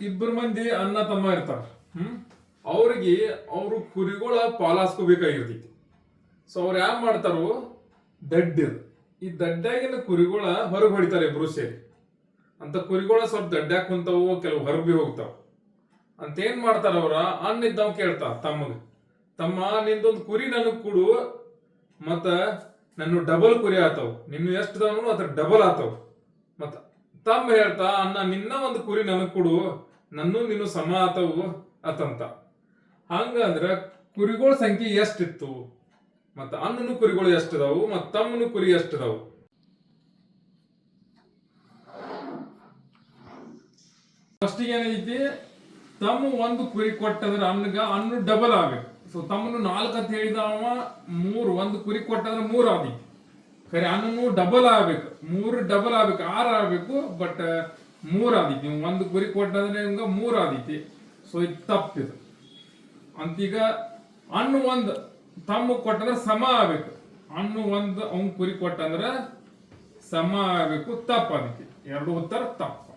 ಇಬ್ಬರು ಮಂದಿ ಅಣ್ಣ ತಮ್ಮ ಇರ್ತಾರ. ಅವ್ರಿಗೆ ಅವರು ಕುರಿಗಳ ಪಾಲಾಸ್ಕೋಬೇಕಾಗಿರ್ತೈತಿ. ಸೊ ಅವ್ರು ಯಾವ ಮಾಡ್ತಾರೋ ದಡ್ಡಿದ್ ಈ ದಡ್ಡಾಗಿನ ಕುರಿಗಳ ಹೊರಗೆ ಹೊಡಿತಾರೆ ಇಬ್ರು ಸೇರಿ. ಅಂತ ಕುರಿಗಳ ಸ್ವಲ್ಪ ದಡ್ಡ್ಯಾಗ ಕುಂತಾವು, ಕೆಲವು ಹೊರಗೆ ಬಿ ಹೋಗ್ತಾವ ಅಂತ ಏನ್ ಮಾಡ್ತಾರ ಅವ್ರ ಅಣ್ಣ ಇದ್ದವ್ ಕೇಳ್ತಾರ ತಮ್ಮಗ, ತಮ್ಮ ನಿಂದೊಂದು ಕುರಿ ನನಗ್ ಕೊಡು, ಮತ್ತ ನನ್ನ ಡಬಲ್ ಕುರಿ ಆತಾವ್, ನಿನ್ನ ಎಷ್ಟು ದವನು ಅದ್ರ ಡಬಲ್ ಆತಾವ್. ಮತ್ತ ತಮ್ಮ ಹೇಳ್ತಾ ಅಣ್ಣ ನಿನ್ನ ಒಂದು ಕುರಿ ನನಗ್ ಕೊಡು, ನನ್ನು ನಿನ್ನ ಸಮ ಆತವು ಅತಂತ. ಹಂಗಂದ್ರ ಕುರಿಗಳ ಸಂಖ್ಯೆ ಎಷ್ಟಿತ್ತು, ಮತ್ತ ಅಣ್ಣನ ಕುರಿಗಳು ಎಷ್ಟಿದಾವು, ಮತ್ತ ತಮ್ಮನ ಕುರಿ ಎಷ್ಟಿದಾವು. ಫಸ್ಟಿಗೆ ಏನೈತಿ, ತಮ್ಮ ಒಂದು ಕುರಿ ಕೊಟ್ಟಂದ್ರ ಅಣ್ಣ ಡಬಲ್ ಆಗ್ಬೇಕು. ಸೊ ತಮ್ಮನು 4 ಅಂತ ಹೇಳಿದವ 3, ಒಂದು ಕುರಿ ಕೊಟ್ಟಂದ್ರೆ 3 ಆದೀತಿ. ಖರೆ ಅಣ್ಣನು ಡಬಲ್ ಆಗ್ಬೇಕು, 3 ಡಬಲ್ ಆಗ್ಬೇಕು, 6 ಆಗ್ಬೇಕು. ಬಟ್ 3 ಆದೀತಿ. ನೀವು ಒಂದು ಕುರಿ ಕೊಟ್ಟಂದ್ರೆ ನಿಮ್ಗೆ 3 ಆದೀತಿ. ಸೊ ಇದು ತಪ್ಪಿದು ಅಂತೀಗ ಅಣ್ಣ ಒಂದು ತಮ್ಮ ಕೊಟ್ಟಂದ್ರೆ ಸಮ ಆಗ್ಬೇಕು. ಅಣ್ಣ ಒಂದು ಅವ್ನ ಕುರಿ ಕೊಟ್ಟಂದ್ರೆ ಸಮ ಆಗ್ಬೇಕು, ತಪ್ಪಾದೀತಿ. 2 ಉತ್ತರ ತಪ್ಪು.